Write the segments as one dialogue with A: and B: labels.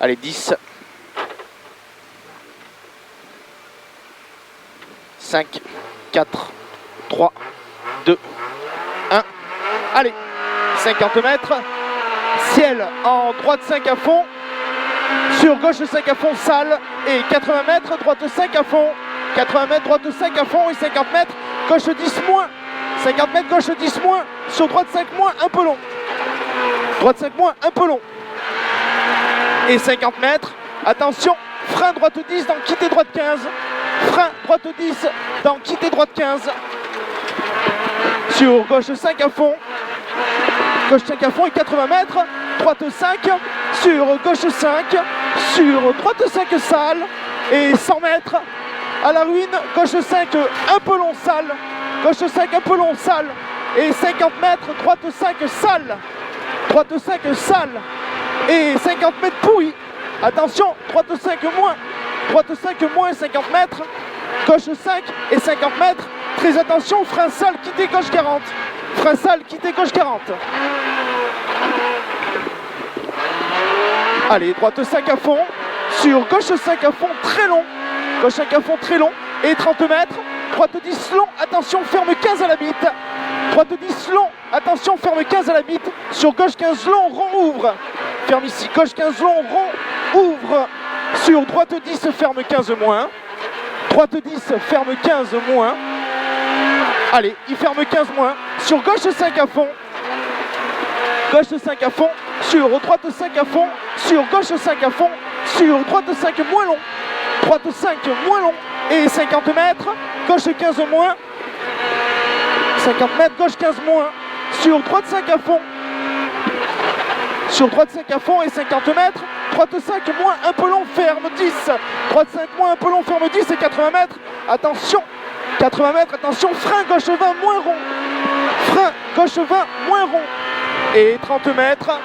A: Allez, 10. 5, 4, 3, 2, 1. Allez, 50 mètres. Ciel en droite 5 à fond. Sur gauche 5 à fond, salle. Et 80 mètres, droite 5 à fond. 80 mètres, droite 5 à fond. Et 50 mètres, gauche 10 moins. 50 mètres, gauche 10 moins. Sur droite 5 moins, un peu long. Droite 5 moins, un peu long. Et 50 mètres, attention, frein droite 10 dans quitter droite 15. Frein droite 10 dans quitter droite 15. Sur gauche 5 à fond. Gauche 5 à fond et 80 mètres. Droite 5. Sur gauche 5. Sur droite 5 salle. Et 100 mètres à la ruine. Gauche 5 un peu long salle. Gauche 5 un peu long salle. Et 50 mètres. Droite 5 salle. Droite 5 salle. Et 50 mètres pourri. Attention, droite 5 moins. Droite 5 moins 50 mètres. Gauche 5 et 50 mètres. Très attention, frein salle, quitter gauche 40. Frein salle, quitter gauche 40. Allez, droite 5 à fond. Sur gauche 5 à fond, très long. Gauche 5 à fond, très long. Et 30 mètres. Droite 10 long. Attention, ferme 15 à la bite. Droite 10 long. Attention, ferme 15 à la bite. Sur gauche 15 long, rond ouvre. Ferme ici. Gauche 15 long, rond ouvre. Sur droite 10, ferme 15 moins. Droite 10, ferme 15 moins. Allez, il ferme 15 moins. Sur gauche 5 à fond. Gauche 5 à fond. Sur droite 5 à fond. Sur gauche 5 à fond. Sur droite 5 moins long. Droite 5 moins long. Et 50 mètres. Gauche 15 moins. 50 mètres, gauche 15 moins. Sur droite 5 à fond. Sur droite 5 à fond et 50 mètres. Droite 5 moins, un peu long, ferme 10. Droite 5 moins, un peu long, ferme 10 et 80 mètres. Attention, 80 mètres, attention, frein gauche 20 moins rond. Frein gauche 20 moins rond. Et 30 mètres.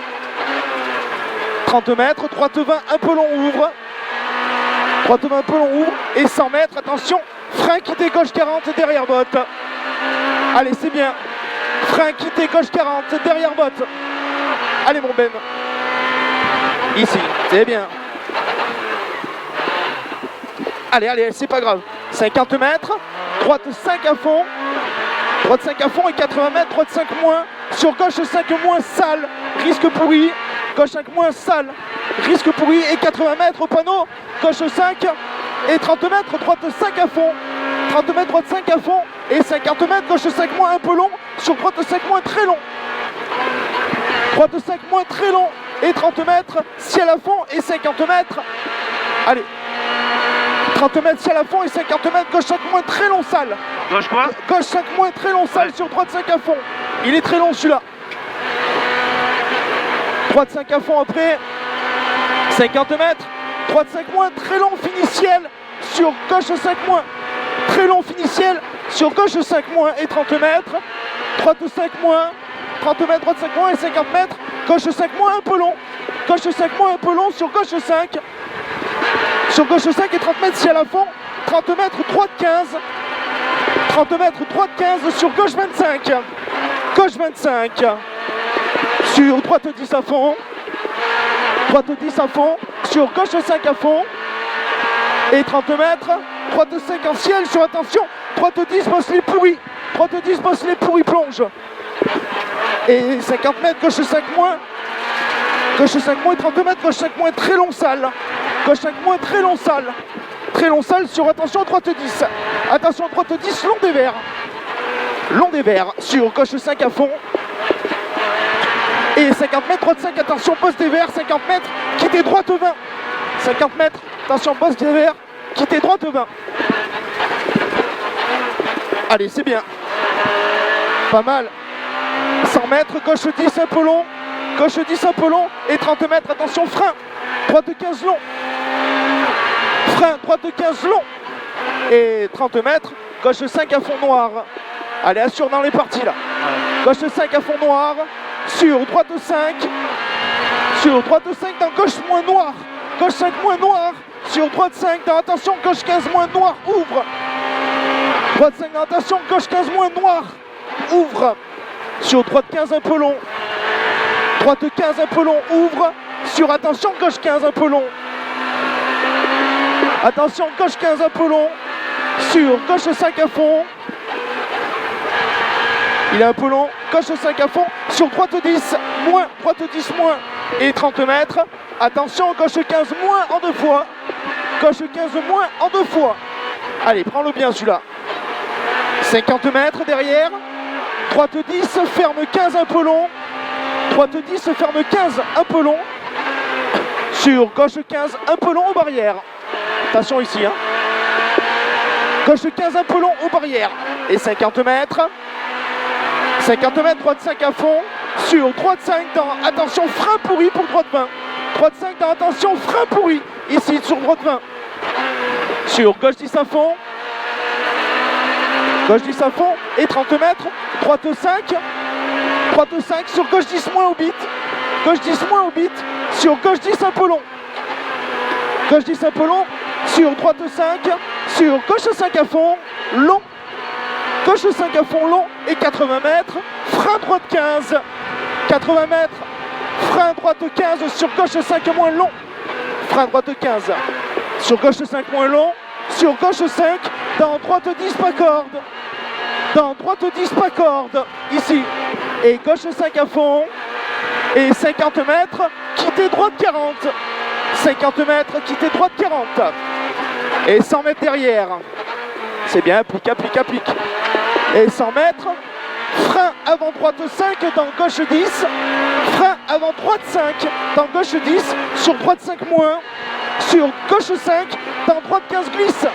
A: 30 mètres, droite 20 un peu long, ouvre. Droite 20 un peu long, ouvre. Et 100 mètres, attention, frein quitter gauche 40 derrière botte. Allez, c'est bien. Frein quitter gauche 40 derrière botte. Allez mon Ben. Ici, c'est bien. Allez, allez, c'est pas grave. 50 mètres. Droite 5 à fond. Droite 5 à fond et 80 mètres. Droite 5 moins. Sur gauche 5 moins, salle. Risque pourri. Gauche 5 moins, salle. Risque pourri et 80 mètres au panneau. Gauche 5 et 30 mètres. Droite 5 à fond. 30 mètres, droite 5 à fond. Et 50 mètres. Gauche 5 moins, un peu long. Sur droite 5 moins, très long. Droite 5 moins, très long. Et 30 mètres, ciel à fond et 50 mètres. Allez. 30 mètres, ciel à fond et 50 mètres, gauche 5 moins, très long salle.
B: Gauche quoi?
A: Gauche 5 moins, très long salle, ouais. Sur droite 5 à fond. Il est très long celui-là. Droite 5 à fond après. 50 mètres. Droite 5 moins, très long, fini ciel. Sur gauche 5 moins. Très long, fini ciel. Sur gauche 5 moins et 30 mètres. Droite 5 moins. 30 mètres, droite 5 moins et 50 mètres. Gauche 5 moins, un peu long. Gauche 5 moins, un peu long. Sur gauche 5. Sur gauche 5 et 30 mètres, ciel à fond. 30 mètres, droite 15. 30 mètres, droite 15. Sur gauche 25. Gauche 25. Sur droite 10 à fond. Droite 10 à fond. Sur gauche 5 à fond. Et 30 mètres. Droite 5 en ciel. Sur attention. Droite 10, bosse les pourris. Droite 10, bosse les pourris, plonge. Et 50 mètres, gauche 5 moins. Gauche 5 moins et 32 mètres, gauche 5 moins, très long salle. Gauche 5 moins, très long salle. Très long salle sur, attention, droite 10. Attention, droite 10, long des verts. Long des verts, sur gauche 5 à fond. Et 50 mètres, droite 5, attention, poste des verts, 50 mètres, quittez droite 20. 50 mètres, attention, poste des verts, quittez droite 20. Allez, c'est bien. Pas mal. 100 mètres, gauche 10 un peu long, gauche 10 un peu long et 30 mètres, attention frein, droite 15 long, frein, droite 15 long et 30 mètres, gauche 5 à fond noir. Allez, assure dans les parties là. Gauche 5 à fond noir, sur droite 5, sur droite 5 dans gauche moins noir, gauche 5 moins noir, sur droite 5 dans attention, gauche 15 moins noir, ouvre. Droite 5 dans attention, gauche 15 moins noir, ouvre. Sur droite 15 un peu long. Droite 15 un peu long, ouvre. sur, attention, gauche 15, un peu long. Attention, gauche 15, un peu long. Sur, gauche 5 à fond. Il est un peu long, gauche 5 à fond. Sur droite 10, moins, droite 10, moins. Et 30 mètres. Attention, gauche 15, moins en 2 fois. Gauche 15, moins en 2 fois. Allez, prends-le bien celui-là. 50 mètres derrière. Droite 10, ferme 15, un peu long. Droite 10, ferme 15, un peu long. Sur gauche 15, un peu long aux barrières. Attention ici, hein. Gauche 15, un peu long aux barrières. Et 50 mètres. 50 mètres, droite 5 à fond. Sur droite 5 dans, attention, frein pourri pour droite 20. Droite 5 dans, attention, frein pourri. Ici, sur droite 20. Sur gauche 10 à fond. Gauche 10 à fond. Et 30 mètres. Droite 5. Droite 5 sur gauche 10 moins au bit. Gauche 10 moins au bit. Sur gauche 10 un peu long. Gauche 10 un peu long. Sur droite 5. Sur gauche 5 à fond. Long. Gauche 5 à fond long. Et 80 mètres. Frein droite 15. 80 mètres. Frein droite 15 sur gauche 5 moins long. Frein droite 15. Sur gauche 5 moins long. Sur gauche 5. Dans droite 10 pas corde. Dans droite 10 pas corde. Ici. Et gauche 5 à fond. Et 50 mètres. Quittez droite 40. 50 mètres. Quittez droite 40. Et 100 mètres derrière. C'est bien. Applique, applique, applique. Et 100 mètres. Frein avant droite 5 dans gauche 10. Frein avant droite 5 dans gauche 10. Sur droite 5 moins. Sur gauche 5 dans droite 15 glisse.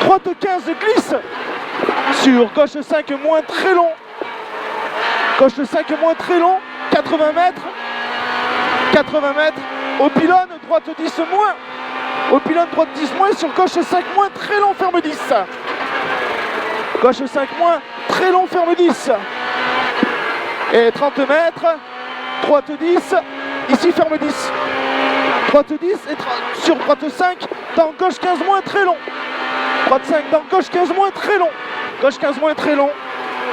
A: Droite 15 glisse. Sur gauche 5 moins très long. Gauche 5 moins très long. 80 mètres. 80 mètres. Au pylône, droite 10 moins. Au pylône, droite 10 moins. Sur gauche 5 moins, très long, ferme 10. Gauche 5 moins, très long, ferme 10. Et 30 mètres. Droite 10. Ici, ferme 10. Droite 10 et sur droite 5. Dans gauche 15 moins, très long. Droite 5 dans gauche 15 moins, très long. Gauche 15 moins, très long.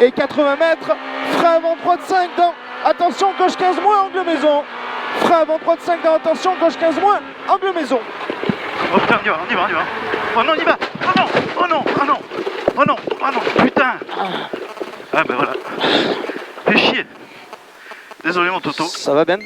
A: Et 80 mètres. Frein avant droite 5 dans. Attention, gauche 15 moins, angle maison. Frein avant droite 5 dans, attention, gauche 15 moins, angle maison.
B: Oh putain, on y va, on y va, on y va. Oh non, on y va. Oh non, oh non, oh non. Oh non, oh non, putain. Ah ben voilà. Fais chier. Désolé mon Toto.
A: Ça va Ben?